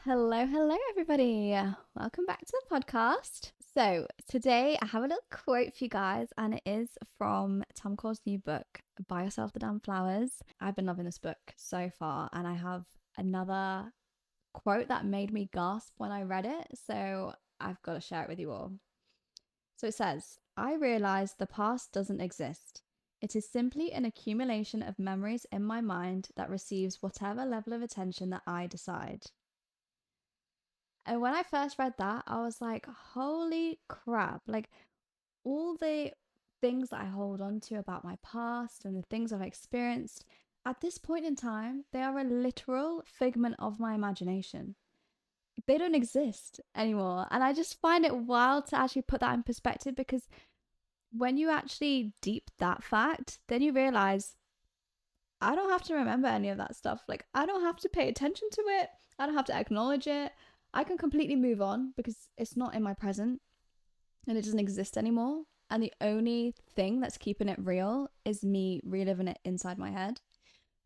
Hello, everybody. Welcome back to the podcast. So, today I have a little quote for you guys, and it is from Tom Kaur's new book, Buy Yourself the Damn Flowers. I've been loving this book so far, and I have another quote that made me gasp when I read it. So, I've got to share it with you all. So, it says, I realize the past doesn't exist. It is simply an accumulation of memories in my mind that receives whatever level of attention that I decide. And when I first read that, I was like, holy crap. Like, all the things that I hold on to about my past and the things I've experienced, at this point in time, they are a literal figment of my imagination. They don't exist anymore. And I just find it wild to actually put that in perspective, because when you actually deep that fact, then you realize I don't have to remember any of that stuff. Like, I don't have to pay attention to it. I don't have to acknowledge it. I can completely move on because it's not in my present and it doesn't exist anymore. And the only thing that's keeping it real is me reliving it inside my head.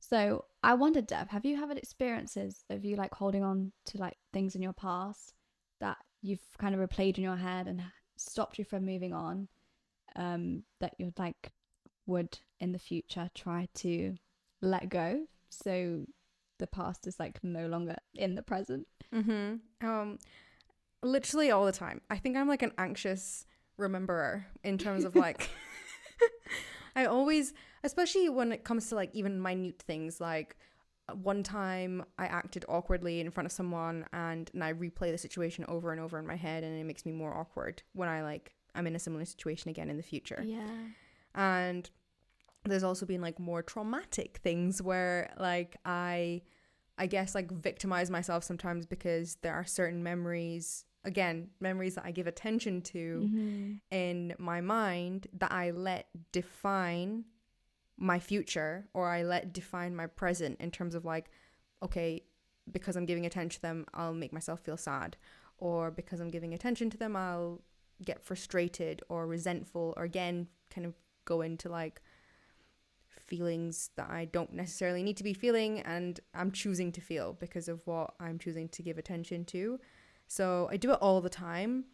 So I wondered, Deb, have you had experiences of you like holding on to like things in your past that you've kind of replayed in your head and stopped you from moving on, that you'd like would in the future try to let go so the past is like no longer in the present? Literally all the time. I think I'm like an anxious rememberer in terms of like I always, especially when it comes to like even minute things, like one time I acted awkwardly in front of someone and I replay the situation over and over in my head, and it makes me more awkward when I'm in a similar situation again in the future. Yeah. And there's also been like more traumatic things where like I guess like victimize myself sometimes because there are certain memories that I give attention to in my mind that I let define my future, or I let define my present in terms of like, okay, because I'm giving attention to them, I'll make myself feel sad, or because I'm giving attention to them, I'll get frustrated or resentful, or again, kind of go into like feelings that I don't necessarily need to be feeling and I'm choosing to feel because of what I'm choosing to give attention to. So I do it all the time,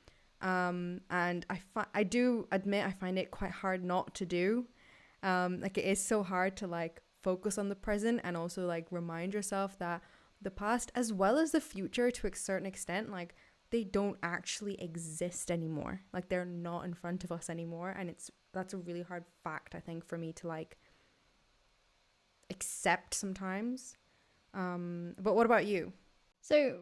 and I do admit I find it quite hard not to do. Like, it is so hard to like focus on the present and also like remind yourself that the past as well as the future to a certain extent, like, they don't actually exist anymore. Like, they're not in front of us anymore, and that's a really hard fact, I think, for me to like accept sometimes. But what about you? So,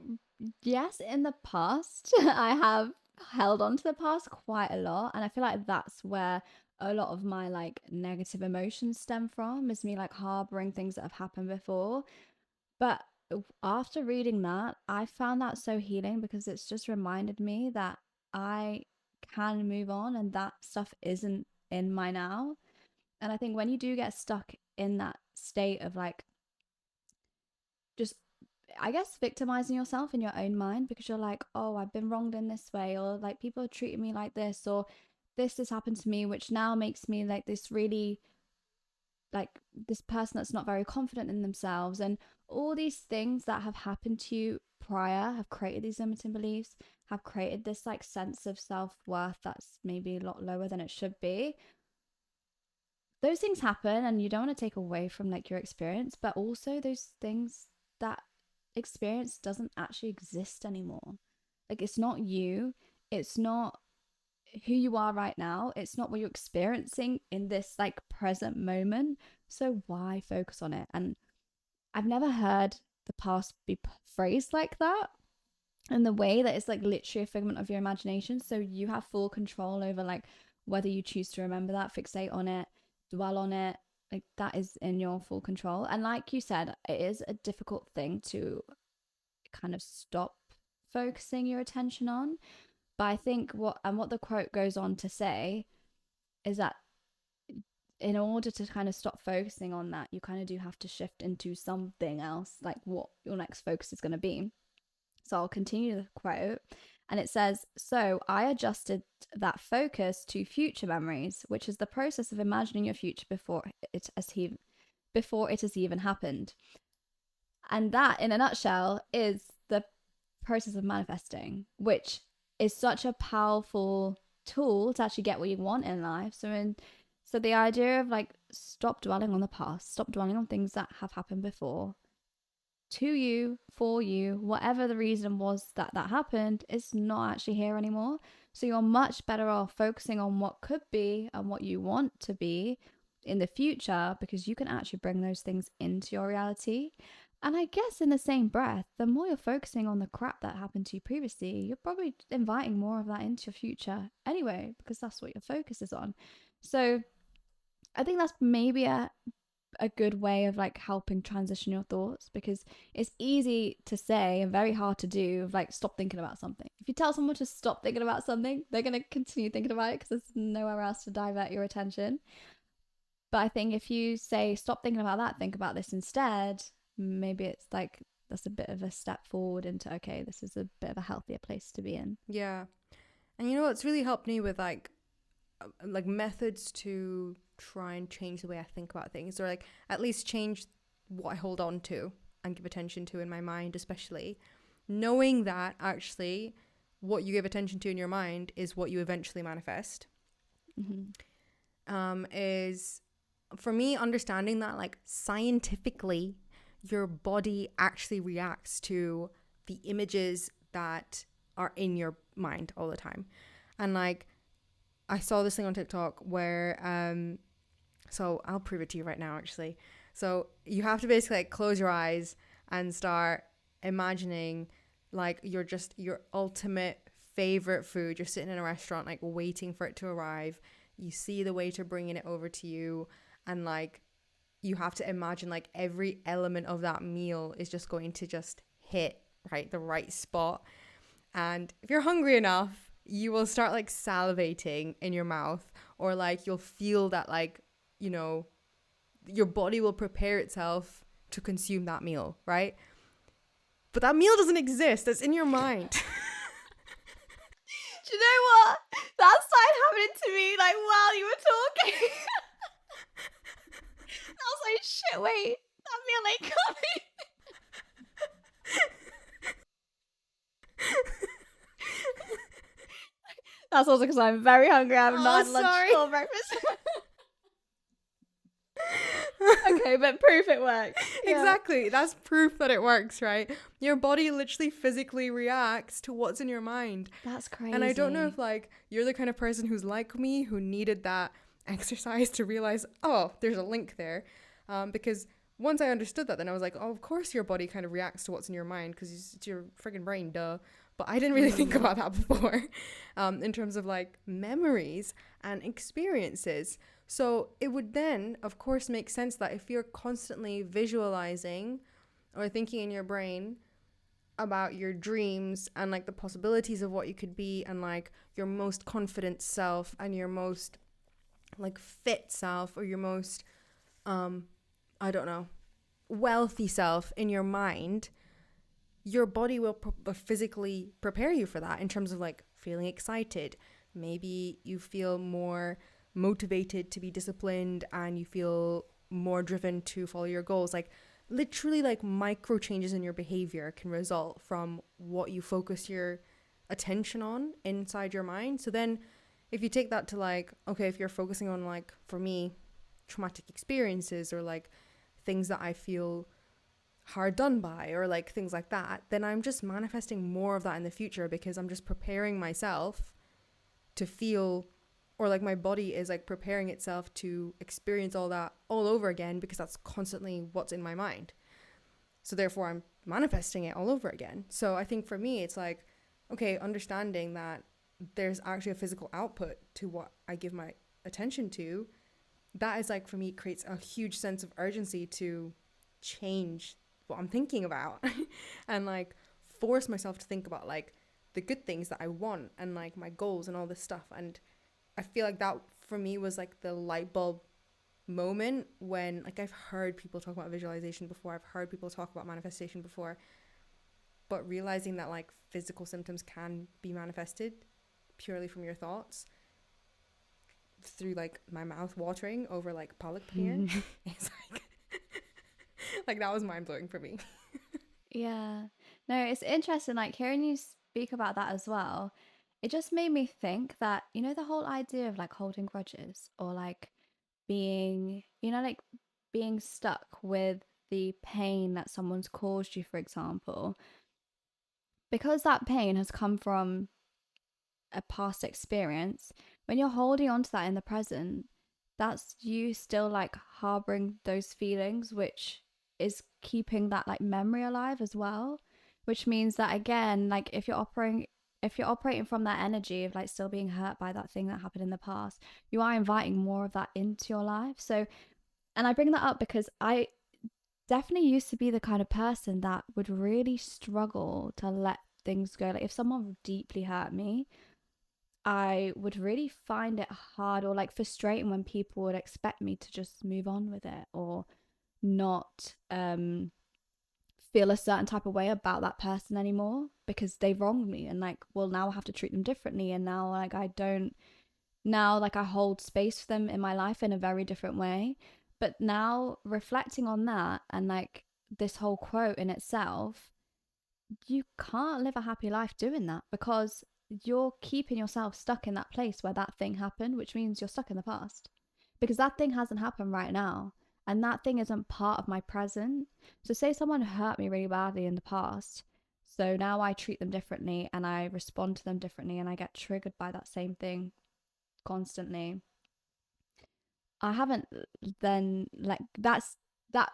yes, in the past, I have held on to the past quite a lot. And I feel like that's where a lot of my like negative emotions stem from, is me like harboring things that have happened before. But after reading that, I found that so healing, because it's just reminded me that I can move on and that stuff isn't in my now. And I think when you do get stuck in that state of like just, I guess, victimizing yourself in your own mind, because you're like, oh, I've been wronged in this way, or like people are treating me like this, or this has happened to me, which now makes me like this really like this person that's not very confident in themselves. And all these things that have happened to you prior have created these limiting beliefs, have created this like sense of self-worth that's maybe a lot lower than it should be. Those things happen, and you don't want to take away from like your experience, but also those things, that experience doesn't actually exist anymore. Like, it's not you, it's not who you are right now, it's not what you're experiencing in this like present moment. So why focus on it? And I've never heard the past be phrased like that, and the way that it's like literally a figment of your imagination. So you have full control over like whether you choose to remember that, fixate on it, dwell on it. Like, that is in your full control. And like you said, it is a difficult thing to kind of stop focusing your attention on. But I think what the quote goes on to say is that in order to kind of stop focusing on that, you kind of do have to shift into something else, like what your next focus is going to be. So I'll continue the quote, and it says, so I adjusted that focus to future memories, which is the process of imagining your future before it has even happened. And that, in a nutshell, is the process of manifesting, which is such a powerful tool to actually get what you want in life. So the idea of like stop dwelling on the past, stop dwelling on things that have happened before, to you, for you, whatever the reason was that that happened, is not actually here anymore. So you're much better off focusing on what could be and what you want to be in the future, because you can actually bring those things into your reality. And I guess in the same breath, the more you're focusing on the crap that happened to you previously, you're probably inviting more of that into your future anyway, because that's what your focus is on. So I think that's maybe a good way of like helping transition your thoughts, because it's easy to say and very hard to do, of like stop thinking about something. If you tell someone to stop thinking about something, they're going to continue thinking about it because there's nowhere else to divert your attention. But I think if you say stop thinking about that, think about this instead, maybe it's like that's a bit of a step forward into, okay, this is a bit of a healthier place to be in. Yeah. And you know what's really helped me with like methods to try and change the way I think about things, or like at least change what I hold on to and give attention to in my mind, especially knowing that actually what you give attention to in your mind is what you eventually manifest. Is for me understanding that like scientifically your body actually reacts to the images that are in your mind all the time. And like I saw this thing on TikTok where so I'll prove it to you right now actually. So you have to basically like close your eyes and start imagining like you're just your ultimate favorite food. You're sitting in a restaurant like waiting for it to arrive. You see the waiter bringing it over to you, and like you have to imagine like every element of that meal is just going to just hit the right spot. And if you're hungry enough, you will start like salivating in your mouth, or like you'll feel that like, you know, your body will prepare itself to consume that meal, right? But that meal doesn't exist. That's in your mind. Do you know what? That started happening to me like while you were talking. I was like, shit, wait, that meal ain't coming. That's also because I'm very hungry. I have not had lunch or breakfast. Okay, but proof it works. Yeah. Exactly. That's proof that it works, right? Your body literally physically reacts to what's in your mind. That's crazy. And I don't know if like you're the kind of person who's like me, who needed that exercise to realize, oh, there's a link there. Because once I understood that, then I was like, oh, of course your body kind of reacts to what's in your mind because it's your friggin' brain, duh. But I didn't really think about that before in terms of like memories and experiences. So it would then, of course, make sense that if you're constantly visualizing or thinking in your brain about your dreams and like the possibilities of what you could be, and like your most confident self and your most like fit self, or your most, I don't know, wealthy self in your mind, your body will physically prepare you for that in terms of like feeling excited. Maybe you feel more motivated to be disciplined, and you feel more driven to follow your goals. Like literally like micro changes in your behavior can result from what you focus your attention on inside your mind. So then if you take that to like, okay, if you're focusing on like, for me, traumatic experiences, or like things that I feel hard done by, or like things like that, then I'm just manifesting more of that in the future, because I'm just preparing myself to feel, or like my body is like preparing itself to experience all that all over again, because that's constantly what's in my mind. So therefore I'm manifesting it all over again. So I think for me it's like, okay, understanding that there's actually a physical output to what I give my attention to, that is like, for me, creates a huge sense of urgency to change what I'm thinking about and like force myself to think about like the good things that I want and like my goals and all this stuff. And I feel like that for me was like the light bulb moment when like I've heard people talk about visualization before, I've heard people talk about manifestation before, but realizing that like physical symptoms can be manifested purely from your thoughts, through like my mouth watering over like palak paneer, it's like like that was mind-blowing for me. Yeah. No, it's interesting, like hearing you speak about that as well. It just made me think that, you know, the whole idea of like holding grudges or like being, you know, like being stuck with the pain that someone's caused you, for example, because that pain has come from a past experience, when you're holding on to that in the present, that's you still like harboring those feelings, which is keeping that like memory alive as well. Which means that again, like if you're operating from that energy of like still being hurt by that thing that happened in the past, you are inviting more of that into your life. So, and I bring that up because I definitely used to be the kind of person that would really struggle to let things go. Like if someone deeply hurt me, I would really find it hard or like frustrating when people would expect me to just move on with it or not feel a certain type of way about that person anymore because they wronged me, and like, well, now I have to treat them differently, and now like I don't, now like I hold space for them in my life in a very different way. But now reflecting on that and like this whole quote in itself, you can't live a happy life doing that because you're keeping yourself stuck in that place where that thing happened, which means you're stuck in the past because that thing hasn't happened right now and that thing isn't part of my present. So, say someone hurt me really badly in the past. So now I treat them differently and I respond to them differently and I get triggered by that same thing constantly. I haven't then like that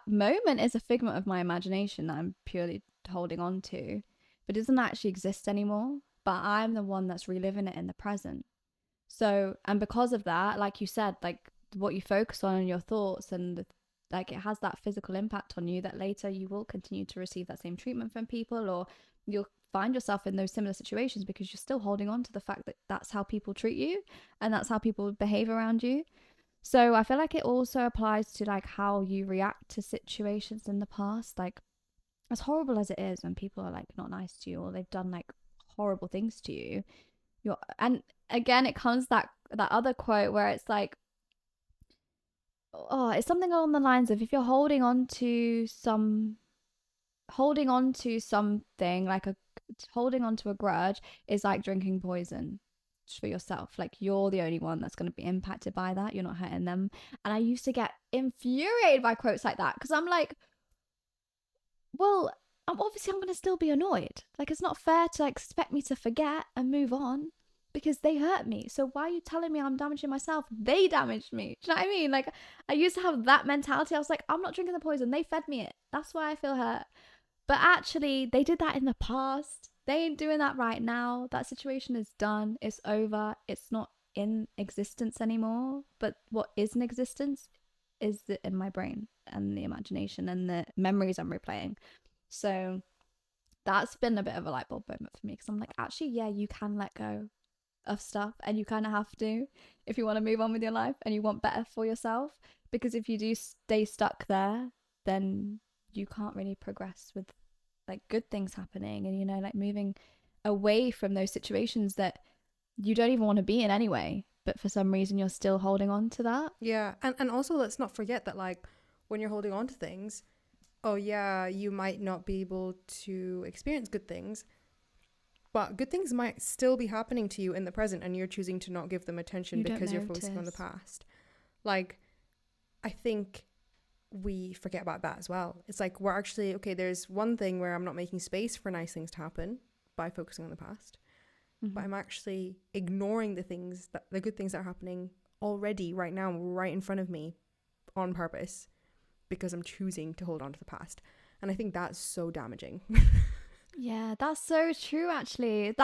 moment is a figment of my imagination that I'm purely holding on to, but it doesn't actually exist anymore. But I'm the one that's reliving it in the present. So, and because of that, like you said, like what you focus on and your thoughts and like it has that physical impact on you that later you will continue to receive that same treatment from people or you'll find yourself in those similar situations because you're still holding on to the fact that that's how people treat you and that's how people behave around you. So I feel like it also applies to like how you react to situations in the past. Like as horrible as it is when people are like not nice to you or they've done like horrible things to you. You're and again it comes that other quote where it's like, oh, it's something along the lines of if you're holding on to something like a holding on to a grudge is like drinking poison for yourself. Like you're the only one that's going to be impacted by that. You're not hurting them. And I used to get infuriated by quotes like that because I'm like, well, I'm going to still be annoyed. Like it's not fair to like, expect me to forget and move on because they hurt me. So why are you telling me I'm damaging myself? They damaged me. Do you know what I mean? Like I used to have that mentality. I was like, I'm not drinking the poison. They fed me it. That's why I feel hurt. But actually, they did that in the past. They ain't doing that right now. That situation is done. It's over. It's not in existence anymore. But what is in existence is in my brain and the imagination and the memories I'm replaying. So that's been a bit of a light bulb moment for me because I'm like, actually, yeah, you can let go of stuff and you kind of have to if you want to move on with your life and you want better for yourself. Because if you do stay stuck there, then you can't really progress with like good things happening and, you know, like moving away from those situations that you don't even want to be in anyway. But for some reason, you're still holding on to that. Yeah. And also, let's not forget that, like, when you're holding on to things, oh, yeah, you might not be able to experience good things, but good things might still be happening to you in the present and you're choosing to not give them attention because you're focusing on the past. Like, I think we forget about that as well. It's like we're actually, okay, there's one thing where I'm not making space for nice things to happen by focusing on the past, but I'm actually ignoring the good things that are happening already right now, right in front of me on purpose because I'm choosing to hold on to the past. And I think that's so damaging. Yeah, that's so true, actually.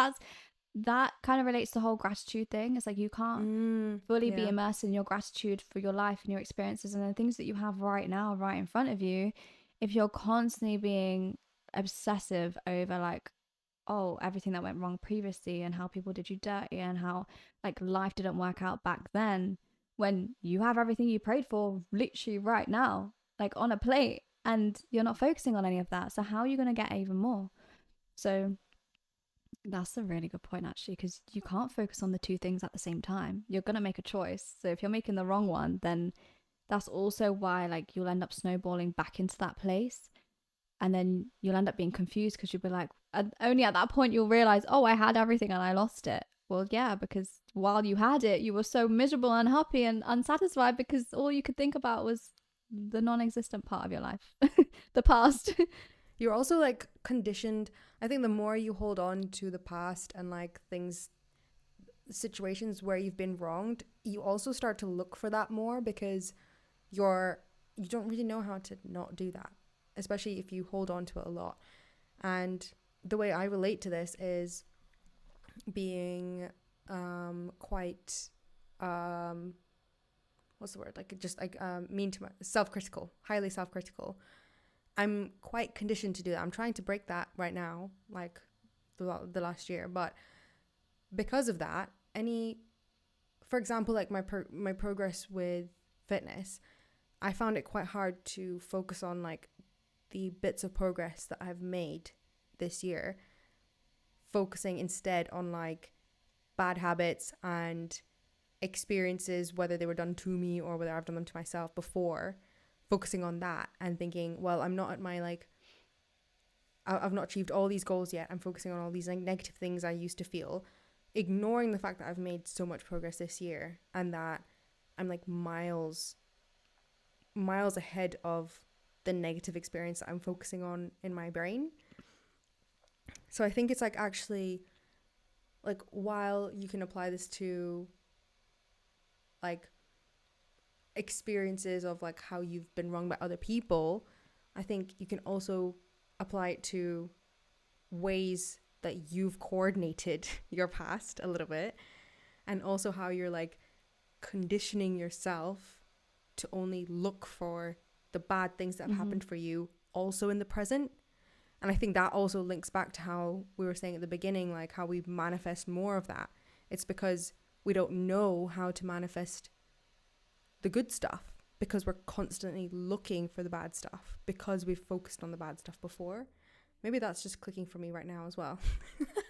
That kind of relates to the whole gratitude thing. It's like you can't fully be immersed in your gratitude for your life and your experiences and the things that you have right now, right in front of you, if you're constantly being obsessive over like, oh, everything that went wrong previously and how people did you dirty and how like life didn't work out back then when you have everything you prayed for literally right now, like on a plate, and you're not focusing on any of that. So how are you going to get even more? So that's a really good point, actually, because you can't focus on the two things at the same time. You're going to make a choice. So if you're making the wrong one, then that's also why like you'll end up snowballing back into that place. And then you'll end up being confused because you'll be like, and only at that point you'll realize, oh, I had everything and I lost it. Well, yeah, because while you had it, you were so miserable, unhappy, and unsatisfied because all you could think about was the non existent part of your life, the past. You're also like conditioned. I think the more you hold on to the past and like things, situations where you've been wronged, you also start to look for that more because you're you don't really know how to not do that, especially if you hold on to it a lot. And the way I relate to this is being quite what's the word, like just like mean to my self-critical, highly self-critical. I'm quite conditioned to do that. I'm trying to break that right now, like the last year, but because of that, any, for example, like my progress with fitness, I found it quite hard to focus on like the bits of progress that I've made this year, focusing instead on like bad habits and experiences, whether they were done to me or whether I've done them to myself before, focusing on that and thinking, well, I'm not at my like, I've not achieved all these goals yet. I'm focusing on all these like negative things I used to feel, ignoring the fact that I've made so much progress this year and that I'm like miles ahead of the negative experience that I'm focusing on in my brain. So I think it's like actually like while you can apply this to like experiences of like how you've been wronged by other people, I think you can also apply it to ways that you've coordinated your past a little bit, and also how you're like conditioning yourself to only look for the bad things that have Mm-hmm. happened for you also in the present. And I think that also links back to how we were saying at the beginning, like how we manifest more of that. It's because we don't know how to manifest the good stuff because we're constantly looking for the bad stuff because we've focused on the bad stuff before. Maybe that's just clicking for me right now as well.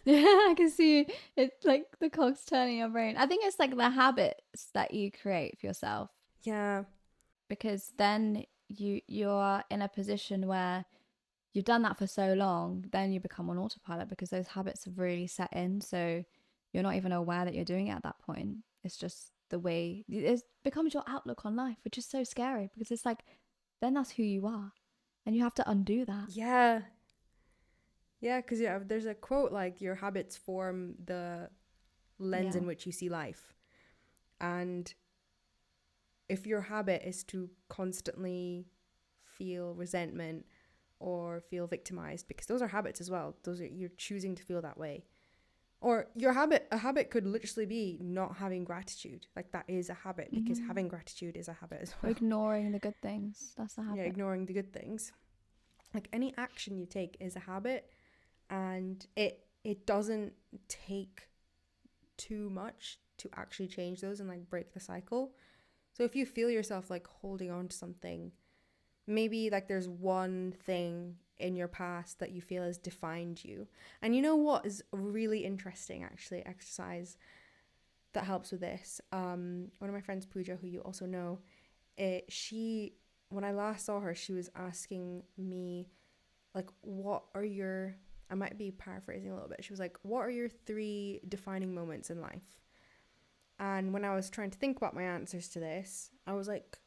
Yeah, I can see it like the cogs turning your brain. I think it's like the habits that you create for yourself Yeah. because then you're in a position where you've done that for so long, then you become on autopilot because those habits have really set in. So you're not even aware that you're doing it at that point. It's just the way it becomes your outlook on life, which is so scary because it's like, then that's who you are. And you have to undo that. Yeah. Yeah, because yeah, there's a quote like your habits form the lens Yeah. in which you see life. And if your habit is to constantly feel resentment or feel victimized, because those are habits as well, those are, you're choosing to feel that way. Or a habit could literally be not having gratitude. Like that is a habit because Mm-hmm. having gratitude is a habit as Or well. ignoring the good things. That's a Yeah, habit. ignoring the good things. Like any action you take is a habit, and it doesn't take too much to actually change those and like break the cycle. So if you feel yourself like holding on to something, maybe like there's one thing in your past that you feel has defined you. And you know what is really interesting actually exercise that helps with this? One of my friends, Pooja, who you also know, she, when I last saw her, she was asking me like, what are your, I might be paraphrasing a little bit. She was like, what are your three defining moments in life? And when I was trying to think about my answers to this, I was like,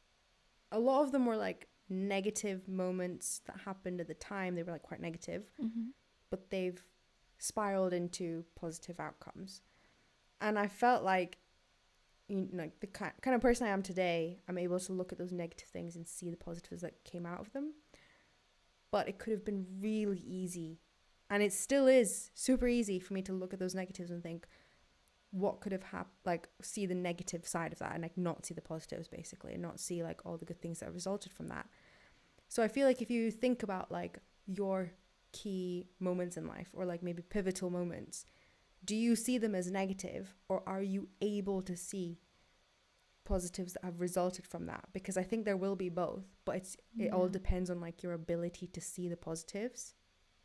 a lot of them were like negative moments that happened at the time. They were like quite negative, Mm-hmm. but they've spiraled into positive outcomes. And I felt like, you know, the kind of person I am today, I'm able to look at those negative things and see the positives that came out of them. But it could have been really easy. And it still is super easy for me to look at those negatives and think, what could have happened, like see the negative side of that and like not see the positives basically, and not see like all the good things that resulted from that. So I feel like if you think about like your key moments in life or like maybe pivotal moments, do you see them as negative or are you able to see positives that have resulted from that? Because I think there will be both, but it all Yeah. depends on like your ability to see the positives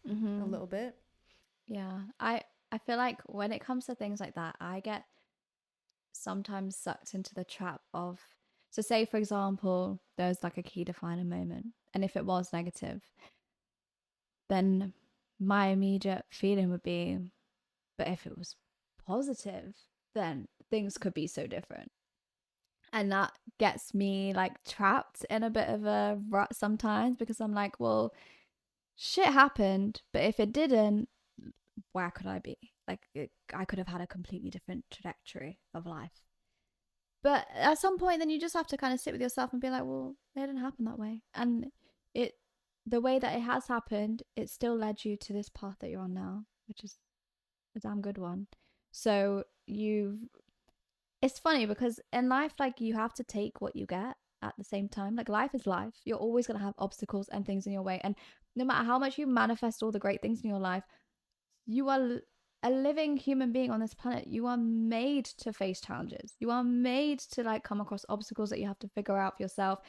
a Mm-hmm. little bit. Yeah. I feel like when it comes to things like that, I get sometimes sucked into the trap of, so say for example, there's like a key defining moment, and if it was negative, then my immediate feeling would be, but if it was positive, then things could be so different. And that gets me like trapped in a bit of a rut sometimes, because I'm like, well, shit happened, but if it didn't, where could I be? Like, I could have had a completely different trajectory of life. But at some point, then you just have to kind of sit with yourself and be like, well, it didn't happen that way. And it, the way that it has happened, it still led you to this path that you're on now, which is a damn good one. So it's funny because in life, like, you have to take what you get at the same time. Like, life is life. You're always going to have obstacles and things in your way. And no matter how much you manifest all the great things in your life, you are a living human being on this planet. You are made to face challenges. You are made to like come across obstacles that you have to figure out for yourself.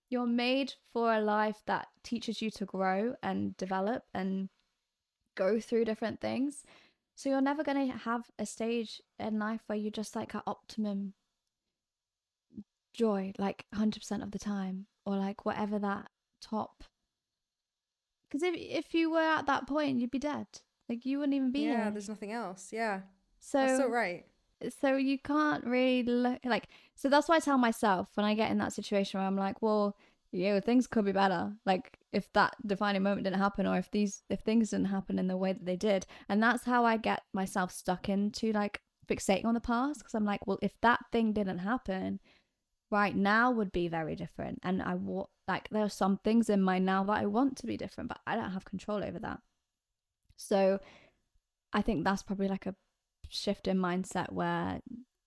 You're made for a life that teaches you to grow and develop and go through different things. So you're never going to have a stage in life where you just like at optimum joy like 100% of the time, or like whatever that top, because if you were at that point, you'd be dead. Like, you wouldn't even be Yeah, here. there's nothing else. Yeah, that's so So right. you can't really look like, so that's why I tell myself when I get in that situation where I'm like, well, yeah, things could be better, like if that defining moment didn't happen, or if things didn't happen in the way that they did. And that's how I get myself stuck into like fixating on the past, because I'm like, well, if that thing didn't happen, right now would be very different. And like, there are some things in my now that I want to be different, but I don't have control over that. So I think that's probably like a shift in mindset where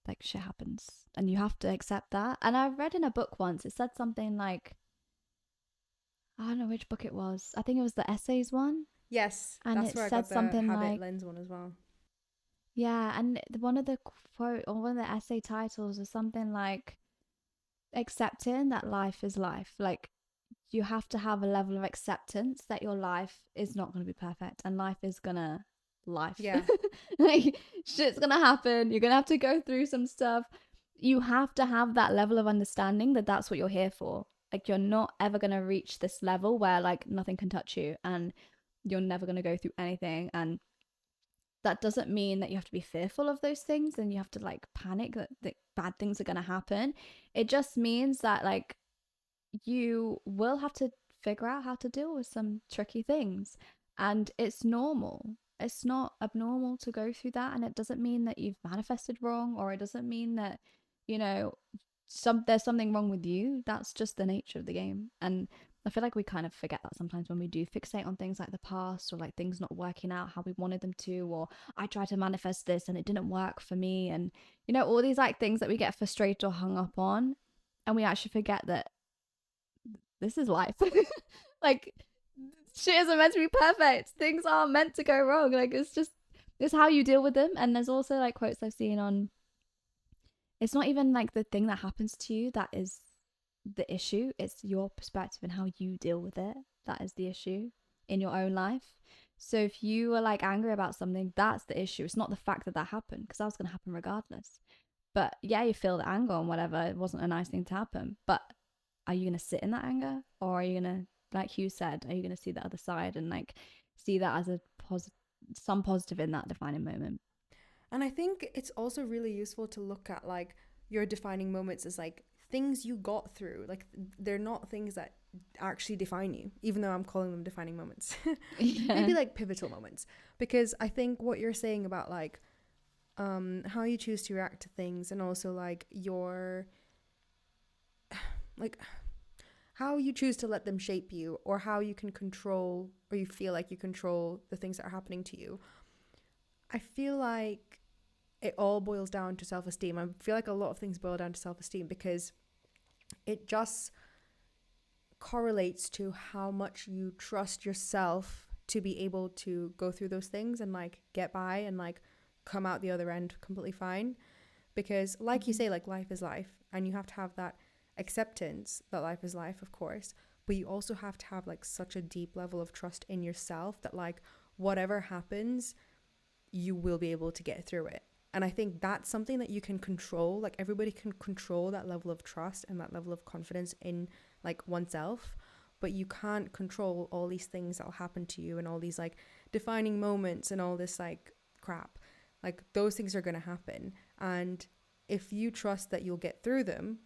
like shit happens and you have to accept that. And I read in a book once, it said something like, I don't know which book it was. I think it was the essays one. Yes, And that's it where I said got the something habit like, lens one as well. yeah, and one of the quote or one of the essay titles was something like accepting that life is life. Like, you have to have a level of acceptance that your life is not going to be perfect, and life is gonna life. Yeah, Like, shit's gonna happen. You're gonna have to go through some stuff. You have to have that level of understanding that that's what you're here for. Like, you're not ever gonna reach this level where like nothing can touch you, and you're never gonna go through anything. And that doesn't mean that you have to be fearful of those things and you have to like panic that bad things are gonna happen. It just means that like you will have to figure out how to deal with some tricky things. And it's normal. It's not abnormal to go through that. And it doesn't mean that you've manifested wrong, or it doesn't mean that, you know, there's something wrong with you. That's just the nature of the game. And I feel like we kind of forget that sometimes when we do fixate on things like the past, or like things not working out how we wanted them to, or I tried to manifest this and it didn't work for me. And, you know, all these like things that we get frustrated or hung up on. And we actually forget that this is life. Like, shit isn't meant to be perfect. Things aren't meant to go wrong. Like, it's how you deal with them. And there's also like quotes I've seen on, it's not even like the thing that happens to you that is the issue. It's your perspective and how you deal with it. That is the issue in your own life. So if you are like angry about something, that's the issue. It's not the fact that that happened, because that was going to happen regardless. But yeah, you feel the anger and whatever. It wasn't a nice thing to happen. But are you going to sit in that anger, or are you going to, like Hugh said, are you going to see the other side and like see that as some positive in that defining moment? and I think it's also really useful to look at like your defining moments as like things you got through. Like, they're not things that actually define you, even though I'm calling them defining moments. Yeah. Maybe like pivotal moments, because I think what you're saying about like how you choose to react to things, and also like your like how you choose to let them shape you, or how you can control, or you feel like you control the things that are happening to you. I feel like it all boils down to self-esteem. I feel like a lot of things boil down to self-esteem, because it just correlates to how much you trust yourself to be able to go through those things and like get by and like come out the other end completely fine. Because like you say, like, life is life, and you have to have that acceptance that life is life, of course, but you also have to have like such a deep level of trust in yourself that like whatever happens, you will be able to get through it. And I think that's something that you can control. Like, everybody can control that level of trust and that level of confidence in like oneself. but you can't control all these things that'll happen to you and all these like defining moments and all this like crap. Like those things are going to happen. And if you trust that you'll get through them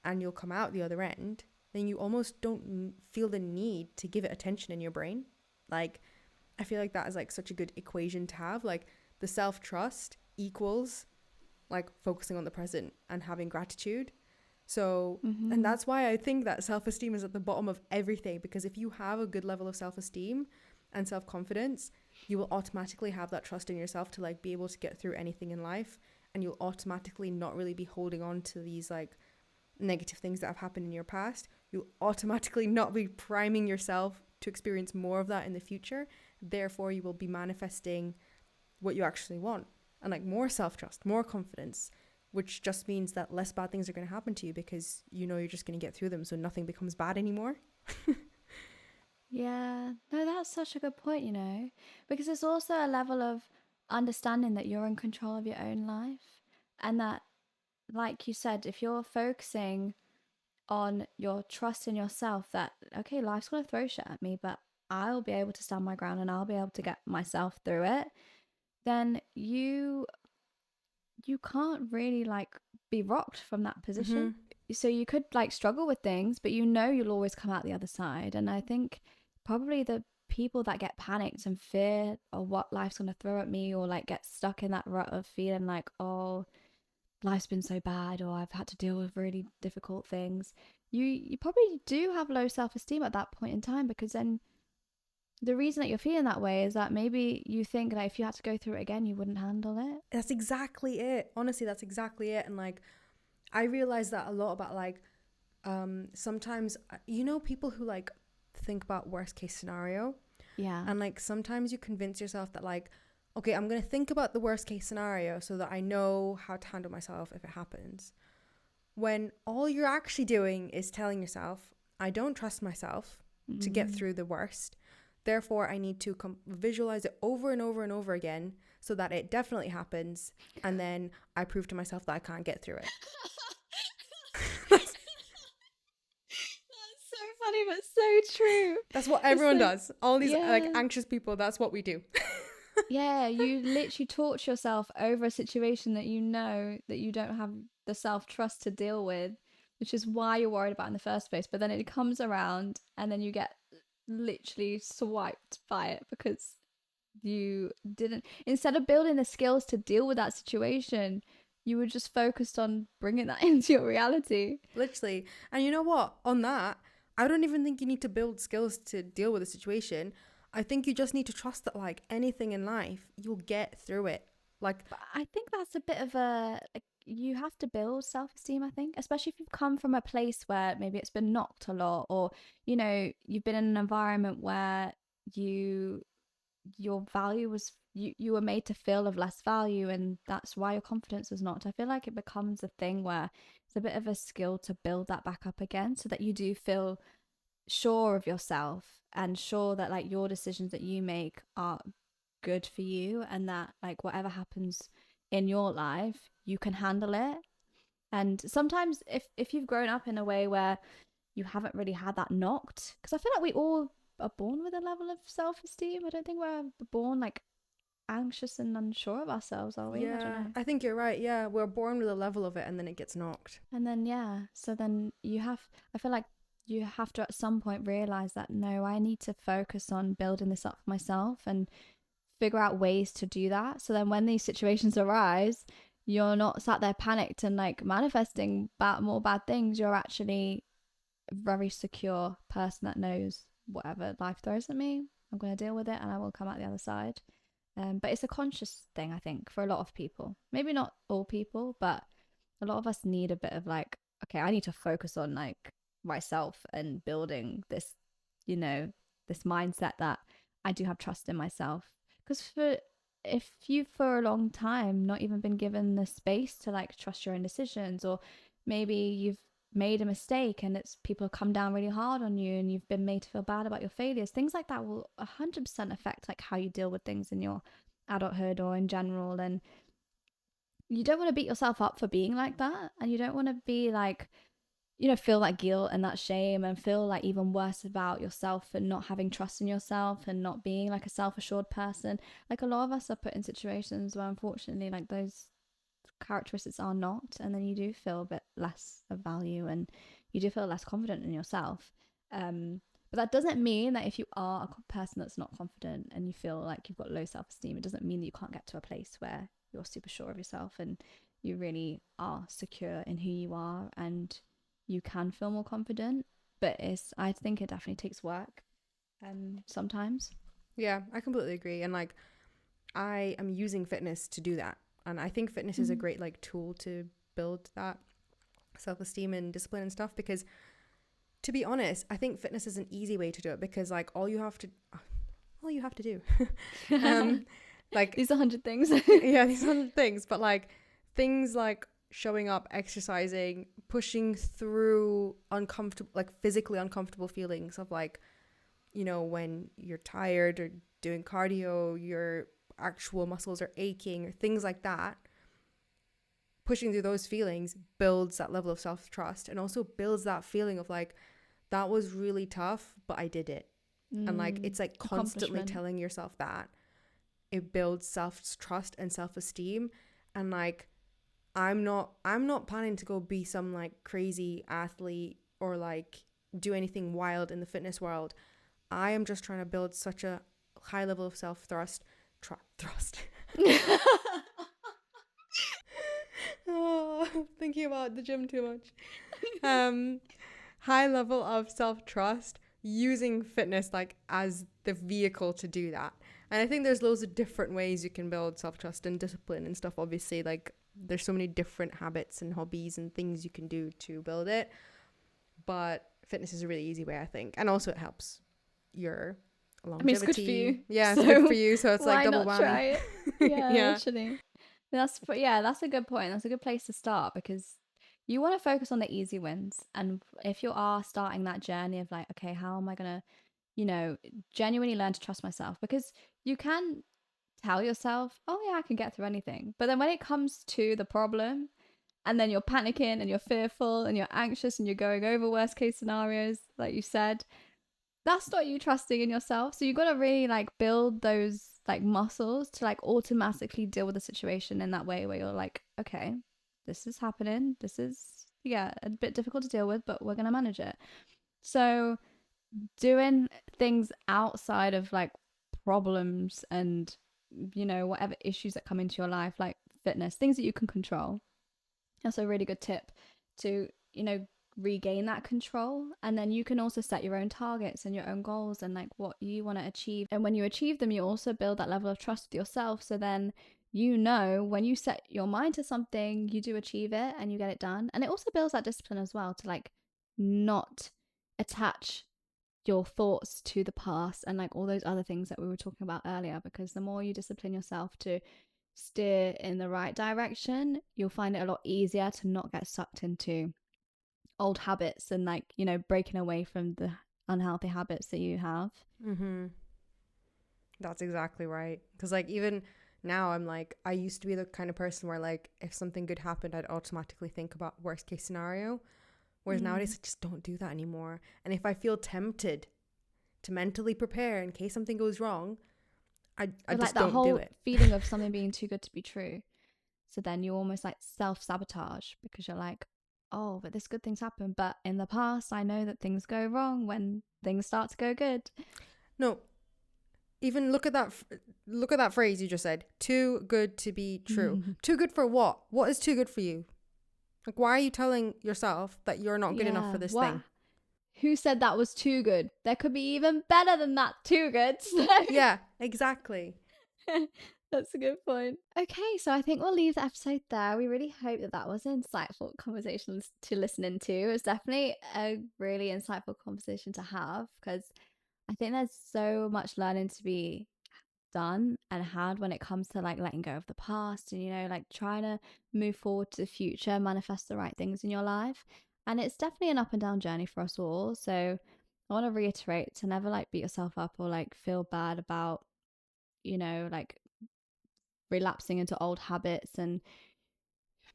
and you'll come out the other end, then you almost don't feel the need to give it attention in your brain. Like, I feel like that is like such a good equation to have. Like, the self-trust equals like focusing on the present and having gratitude. So, and that's why I think that self-esteem is at the bottom of everything, because if you have a good level of self-esteem and self-confidence, you will automatically have that trust in yourself to like be able to get through anything in life, and you'll automatically not really be holding on to these like negative things that have happened in your past. You'll automatically not be priming yourself to experience more of that in the future. Therefore, you will be manifesting what you actually want, and like more self-trust, more confidence, which just means that less bad things are going to happen to you because you know you're just going to get through them, so nothing becomes bad anymore. Yeah, no, that's such a good point, because it's also a level of understanding that you're in control of your own life. And that, like you said, if you're focusing on your trust in yourself, that, okay, life's going to throw shit at me, but I'll be able to stand my ground and I'll be able to get myself through it, then you can't really like be rocked from that position. So you could like struggle with things, but you'll always come out the other side. And I think probably the people that get panicked and fear of what life's going to throw at me, or like get stuck in that rut of feeling like, oh, life's been so bad, or I've had to deal with really difficult things, you probably do have low self-esteem at that point in time, because then the reason that you're feeling that way is that maybe you think that if you had to go through it again, you wouldn't handle it. That's exactly it. Honestly, that's exactly it. And like, I realized that a lot about like, sometimes, people who like think about worst case scenario. Yeah. And like, sometimes you convince yourself that like, okay, I'm going to think about the worst case scenario so that I know how to handle myself if it happens. When all you're actually doing is telling yourself, I don't trust myself to get through the worst. Therefore, I need to visualize it over and over and over again so that it definitely happens. And then I prove to myself that I can't get through it. That's so funny, but so true. That's what everyone does. All these like Yeah. anxious people, that's what we do. Yeah, you literally torture yourself over a situation that you know that you don't have the self-trust to deal with, which is why you're worried about in the first place. But then it comes around and then you get literally swiped by it because you didn't, instead of building the skills to deal with that situation, you were just focused on bringing that into your reality. Literally. And you know what? On that, I don't even think you need to build skills to deal with a situation. I think you just need to trust that like anything in life, you'll get through it. Like, But I think that's a bit of you have to build self-esteem, I think, especially if you've come from a place where maybe it's been knocked a lot, or, you've been in an environment where your value was, you were made to feel of less value, and that's why your confidence was knocked. I feel like it becomes a thing where it's a bit of a skill to build that back up again so that you do feel sure of yourself and sure that like your decisions that you make are good for you, and that like whatever happens in your life, you can handle it. And sometimes if you've grown up in a way where you haven't really had that knocked, because I feel like we all are born with a level of self-esteem. I don't think we're born like anxious and unsure of ourselves, are we? I don't know. I think you're right. Yeah, we're born with a level of it and then it gets knocked. And then so then I feel like you have to at some point realize that, no, I need to focus on building this up for myself and figure out ways to do that. So then when these situations arise, you're not sat there panicked and like manifesting more bad things. You're actually a very secure person that knows whatever life throws at me, I'm going to deal with it and I will come out the other side. But it's a conscious thing, I think, for a lot of people. Maybe not all people, but a lot of us need a bit of like, okay, I need to focus on like myself and building this, this mindset that I do have trust in myself. Because if you for a long time not even been given the space to like trust your own decisions, or maybe you've made a mistake and it's people have come down really hard on you and you've been made to feel bad about your failures, things like that will 100% affect like how you deal with things in your adulthood or in general. And you don't want to beat yourself up for being like that, and you don't want to be like feel that guilt and that shame and feel like even worse about yourself and not having trust in yourself and not being like a self-assured person. Like a lot of us are put in situations where unfortunately like those characteristics are not, and then you do feel a bit less of value and you do feel less confident in yourself. But that doesn't mean that if you are a person that's not confident and you feel like you've got low self-esteem, it doesn't mean that you can't get to a place where you're super sure of yourself and you really are secure in who you are and you can feel more confident. But I think it definitely takes work sometimes. Yeah, I completely agree. And like, I am using fitness to do that. And I think fitness is a Mm. great like tool to build that self-esteem and discipline and stuff, because to be honest, I think fitness is an easy way to do it, because like all you have to do like These 100 things. yeah, these are the things, but like things like showing up, exercising, pushing through uncomfortable, like physically uncomfortable feelings of like, when you're tired or doing cardio, your actual muscles are aching or things like that. Pushing through those feelings builds that level of self-trust and also builds that feeling of like, that was really tough, but I did it. And like, it's like constantly telling yourself that. It builds self-trust and self-esteem. And like, I'm not planning to go be some like crazy athlete or like do anything wild in the fitness world. I am just trying to build such a high level of self-thrust. Oh, thinking about the gym too much. High level of self-trust, using fitness like as the vehicle to do that. And I think there's loads of different ways you can build self-trust and discipline and stuff. Obviously, like there's so many different habits and hobbies and things you can do to build it. But fitness is a really easy way, I think. And also it helps your longevity. I mean, it's good for you. Yeah, it's good for you. So it's like why double not whammy. try it? Yeah, Yeah. literally. That's a good point. That's a good place to start because you want to focus on the easy wins. And if you are starting that journey of like, okay, how am I gonna, genuinely learn to trust myself? Because you can tell yourself, oh yeah, I can get through anything. But then when it comes to the problem, and then you're panicking and you're fearful and you're anxious and you're going over worst case scenarios, like you said, that's not you trusting in yourself. So you got to really like build those like muscles to like automatically deal with the situation in that way where you're like, okay, this is happening. This is, yeah, a bit difficult to deal with, but we're going to manage it. So doing things outside of like problems and, whatever issues that come into your life, like fitness, things that you can control. That's a really good tip to, regain that control. And then you can also set your own targets and your own goals and like what you want to achieve. And when you achieve them, you also build that level of trust with yourself. So then, when you set your mind to something, you do achieve it and you get it done. And it also builds that discipline as well to like not attach your thoughts to the past and like all those other things that we were talking about earlier, because the more you discipline yourself to steer in the right direction, you'll find it a lot easier to not get sucked into old habits and like, breaking away from the unhealthy habits that you have. Mm-hmm. That's exactly right. Because like even now I'm like, I used to be the kind of person where like if something good happened, I'd automatically think about worst case scenario. Whereas nowadays I just don't do that anymore. And if I feel tempted to mentally prepare in case something goes wrong, I just like that don't whole do it. feeling of something being too good to be true. So then you almost like self-sabotage because you're like, oh, but this good things happen. But in the past, I know that things go wrong when things start to go good. No, even look at that phrase you just said. Too good to be true. Too good for what? What is too good for you? Like, why are you telling yourself that you're not good enough for this thing? Who said that was too good? There could be even better than that too good. So. Yeah, exactly. That's a good point. Okay, so I think we'll leave the episode there. We really hope that was an insightful conversation to listen into. It was definitely a really insightful conversation to have because I think there's so much learning to be done and had when it comes to like letting go of the past and like trying to move forward to the future, manifest the right things in your life. And it's definitely an up and down journey for us all. So I want to reiterate to never like beat yourself up or like feel bad about like relapsing into old habits and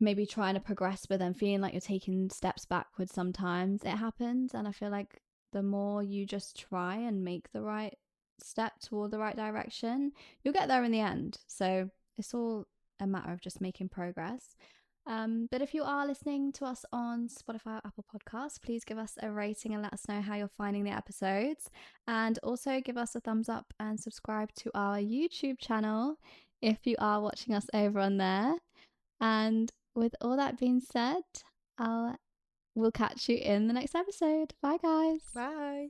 maybe trying to progress but then feeling like you're taking steps backwards. Sometimes it happens, and I feel like the more you just try and make the right step toward the right direction, you'll get there in the end. So it's all a matter of just making progress. But if you are listening to us on Spotify or Apple Podcasts, please give us a rating and let us know how you're finding the episodes. And also give us a thumbs up and subscribe to our YouTube channel if you are watching us over on there. And with all that being said, we'll catch you in the next episode. Bye, guys. Bye.